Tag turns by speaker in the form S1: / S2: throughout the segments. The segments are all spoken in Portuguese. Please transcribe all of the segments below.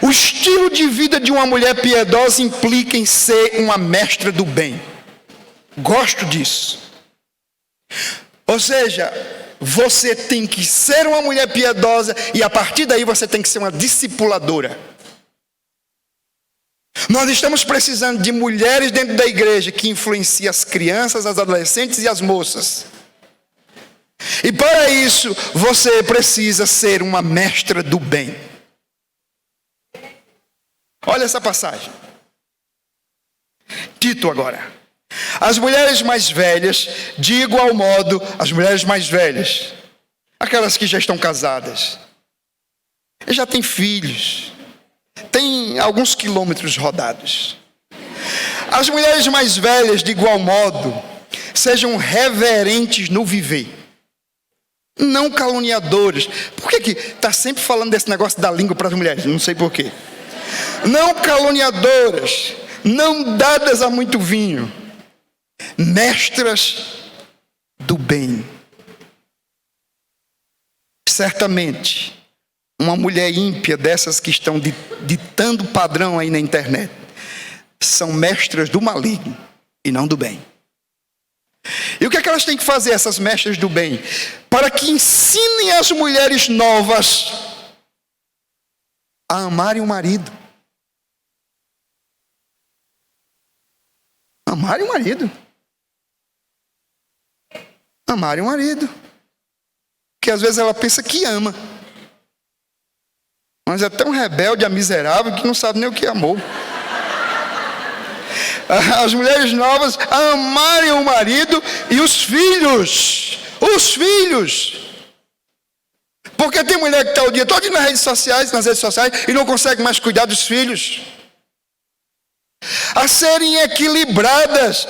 S1: O estilo de vida de uma mulher piedosa implica em ser uma mestra do bem. Gosto disso. Ou seja, você tem que ser uma mulher piedosa e a partir daí você tem que ser uma discipuladora. Nós estamos precisando de mulheres dentro da igreja que influenciem as crianças, as adolescentes e as moças. E para isso, você precisa ser uma mestra do bem. Olha essa passagem. Tito agora. As mulheres mais velhas, de igual modo, as mulheres mais velhas, aquelas que já estão casadas, já têm filhos, têm alguns quilômetros rodados. As mulheres mais velhas, de igual modo, sejam reverentes no viver, não caluniadoras. Por que está sempre falando desse negócio da língua para as mulheres? Não sei por quê. Não caluniadoras, não dadas a muito vinho, mestras do bem. Certamente, uma mulher ímpia dessas que estão ditando padrão aí na internet, são mestras do maligno e não do bem. E o que é que elas têm que fazer, essas mestras do bem? Para que ensinem as mulheres novas a amarem o marido. Amarem o marido. Amarem o marido. Porque às vezes ela pensa que ama. Mas é tão rebelde, a miserável, que não sabe nem o que é amor. As mulheres novas amarem o marido e os filhos. Os filhos. Porque tem mulher que está o dia todo nas redes sociais e não consegue mais cuidar dos filhos. A serem equilibradas.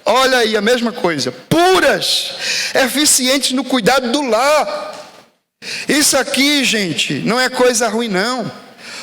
S1: Olha aí a mesma coisa. Puras, eficientes no cuidado do lar. Isso aqui, gente, não é coisa ruim não.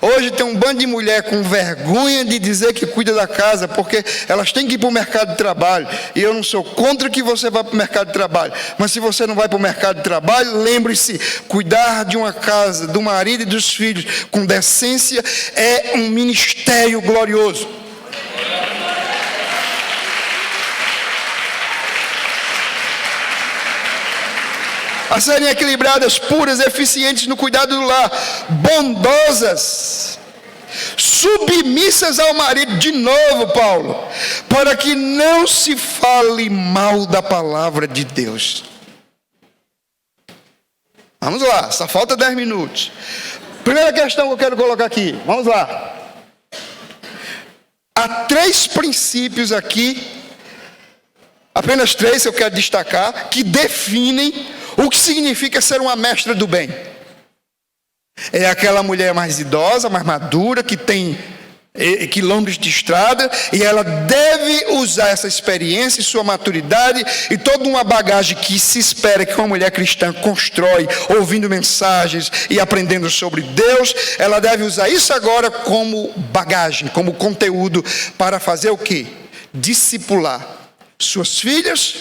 S1: Hoje tem um bando de mulher com vergonha de dizer que cuida da casa, porque elas têm que ir para o mercado de trabalho. E eu não sou contra que você vá para o mercado de trabalho. Mas se você não vai para o mercado de trabalho, lembre-se, cuidar de uma casa, do marido e dos filhos com decência é um ministério glorioso. A serem equilibradas, puras, eficientes no cuidado do lar, bondosas, submissas ao marido, de novo, Paulo, para que não se fale mal da palavra de Deus. Vamos lá, só falta 10 minutos. Primeira questão que eu quero colocar aqui, vamos lá. Há 3 princípios aqui, apenas 3 que eu quero destacar, que definem o que significa ser uma mestra do bem. É aquela mulher mais idosa, mais madura, que tem quilômetros de estrada, e ela deve usar essa experiência e sua maturidade e toda uma bagagem que se espera que uma mulher cristã constrói, ouvindo mensagens e aprendendo sobre Deus. Ela deve usar isso agora como bagagem, como conteúdo para fazer o quê? Discipular suas filhas,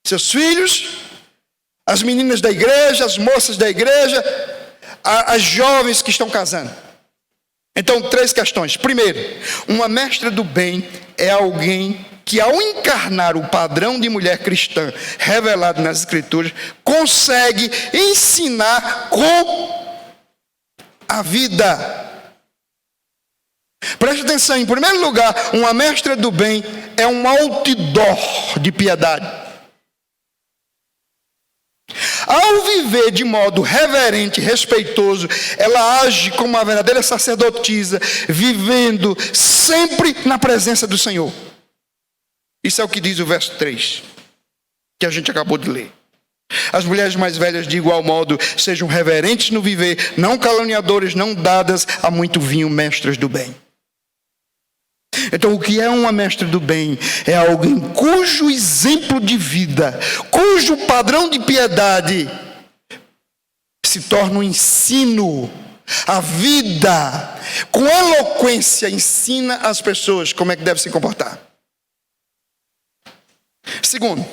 S1: seus filhos, as meninas da igreja, as moças da igreja, as jovens que estão casando. Então, 3 questões. Primeiro, uma mestra do bem é alguém que, ao encarnar o padrão de mulher cristã revelado nas Escrituras, consegue ensinar com a vida. Preste atenção, em primeiro lugar, uma mestra do bem é um outdoor de piedade. Ao viver de modo reverente, respeitoso, ela age como uma verdadeira sacerdotisa, vivendo sempre na presença do Senhor. Isso é o que diz o verso 3, que a gente acabou de ler. As mulheres mais velhas, de igual modo, sejam reverentes no viver, não caluniadoras, não dadas a muito vinho, mestras do bem. Então, o que é uma mestra do bem? É alguém cujo exemplo de vida, cujo padrão de piedade se torna um ensino. A vida, com eloquência, ensina as pessoas como é que deve se comportar. Segundo,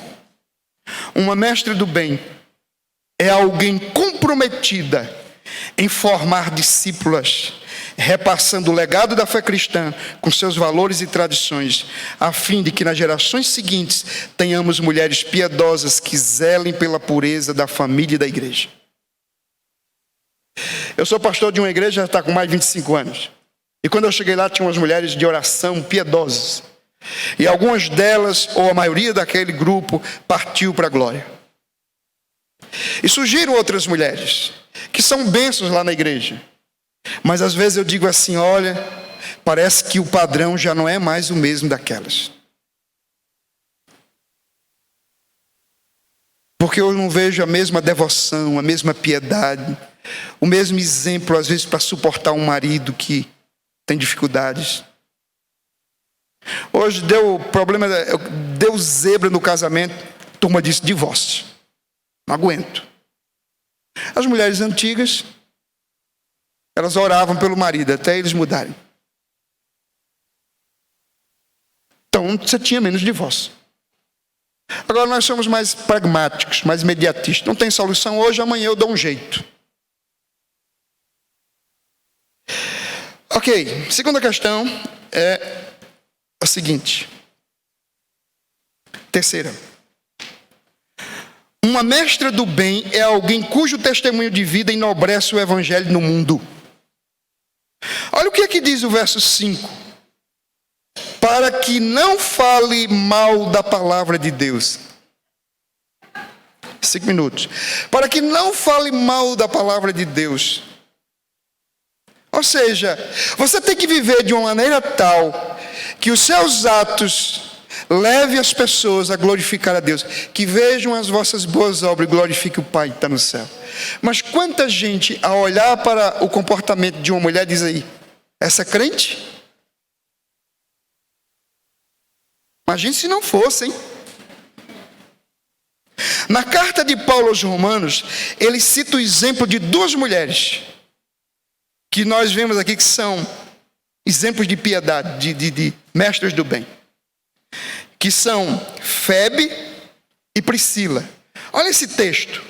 S1: uma mestra do bem é alguém comprometida em formar discípulas repassando o legado da fé cristã com seus valores e tradições, a fim de que nas gerações seguintes tenhamos mulheres piedosas que zelem pela pureza da família e da igreja. Eu sou pastor de uma igreja já está com mais de 25 anos. E quando eu cheguei lá, tinha umas mulheres de oração piedosas. E algumas delas, ou a maioria daquele grupo, partiu para a glória. E surgiram outras mulheres, que são bênçãos lá na igreja. Mas às vezes eu digo assim, olha, parece que o padrão já não é mais o mesmo daquelas. Porque eu não vejo a mesma devoção, a mesma piedade, o mesmo exemplo, às vezes, para suportar um marido que tem dificuldades. Hoje deu problema, deu zebra no casamento, a turma disse divórcio. Não aguento. As mulheres antigas, elas oravam pelo marido até eles mudarem. Então você tinha menos divórcio. Agora nós somos mais pragmáticos, mais imediatistas. Não tem solução hoje, amanhã eu dou um jeito. Ok, segunda questão é a seguinte. Terceira. Uma mestra do bem é alguém cujo testemunho de vida enobrece o evangelho no mundo. Olha o que é que diz o verso 5. Para que não fale mal da palavra de Deus. 5 minutos. Para que não fale mal da palavra de Deus. Ou seja, você tem que viver de uma maneira tal que os seus atos levem as pessoas a glorificar a Deus. Que vejam as vossas boas obras e glorifiquem o Pai que está no céu. Mas quanta gente, ao olhar para o comportamento de uma mulher, diz aí, essa é crente? Imagine se não fosse, hein? Na carta de Paulo aos Romanos, ele cita o exemplo de duas mulheres, que nós vemos aqui que são exemplos de piedade, de mestres do bem, que são Febe e Priscila. Olha esse texto,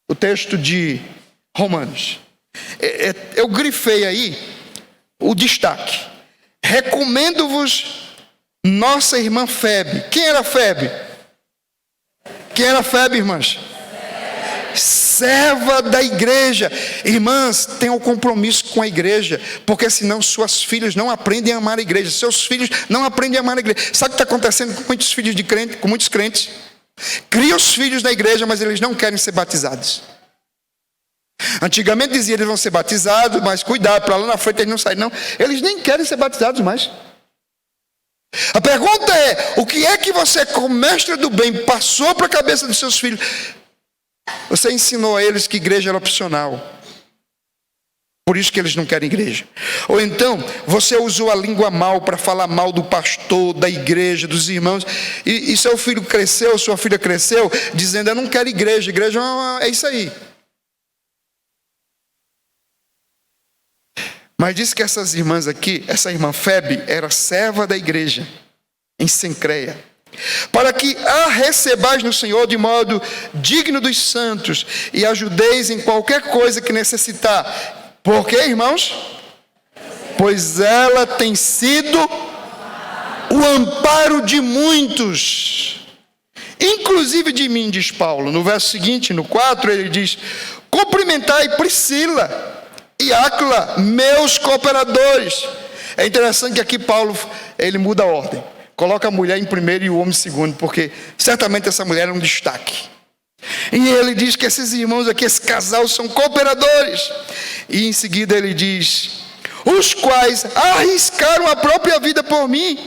S1: o texto de Romanos. Eu grifei aí o destaque. Recomendo-vos nossa irmã Febe. Quem era Febe? Quem era Febe, irmãs? Serva da igreja. Irmãs, tenham compromisso com a igreja, porque senão suas filhas não aprendem a amar a igreja. Seus filhos não aprendem a amar a igreja. Sabe o que está acontecendo com muitos filhos de crente, com muitos crentes? Cria os filhos na igreja, mas eles não querem ser batizados. Antigamente dizia eles vão ser batizados, mas cuidado, para lá na frente eles não saem. Não, eles nem querem ser batizados mais. A pergunta é, o que é que você, como mestre do bem, passou para a cabeça dos seus filhos? Você ensinou a eles que igreja era opcional. Por isso que eles não querem igreja. Ou então, você usou a língua mal para falar mal do pastor, da igreja, dos irmãos. E seu filho cresceu, sua filha cresceu, dizendo, eu não quero igreja. Igreja é isso aí. Mas diz que essas irmãs aqui, essa irmã Febe, era serva da igreja, em Cencreia. Para que a recebais no Senhor de modo digno dos santos e ajudeis em qualquer coisa que necessitar. Por quê, irmãos? Pois ela tem sido o amparo de muitos, inclusive de mim, diz Paulo. No verso seguinte, no 4, ele diz, cumprimentai Priscila e Áquila, meus cooperadores. É interessante que aqui Paulo, ele muda a ordem. Coloca a mulher em primeiro e o homem em segundo, porque certamente essa mulher é um destaque. E ele diz que esses irmãos aqui, esse casal, são cooperadores. E em seguida ele diz, os quais arriscaram a própria vida por mim.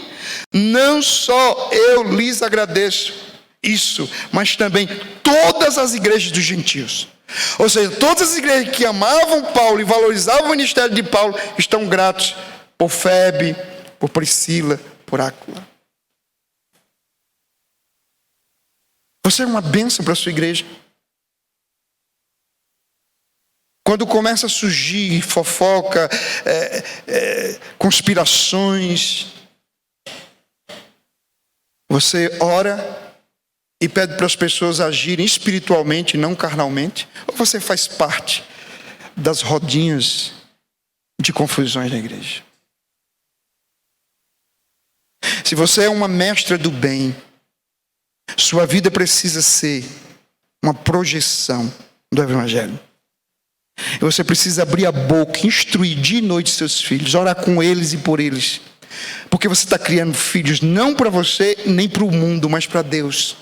S1: Não só eu lhes agradeço isso, mas também todas as igrejas dos gentios. Ou seja, todas as igrejas que amavam Paulo e valorizavam o ministério de Paulo estão gratos por Febe, por Priscila, por Áquila. Você é uma bênção para a sua igreja. Quando começa a surgir fofoca, conspirações, você ora e pede para as pessoas agirem espiritualmente, não carnalmente? Ou você faz parte das rodinhas de confusões na igreja. Se você é uma mestra do bem, sua vida precisa ser uma projeção do Evangelho. E você precisa abrir a boca, instruir dia e noite seus filhos, orar com eles e por eles. Porque você está criando filhos não para você, nem para o mundo, mas para Deus.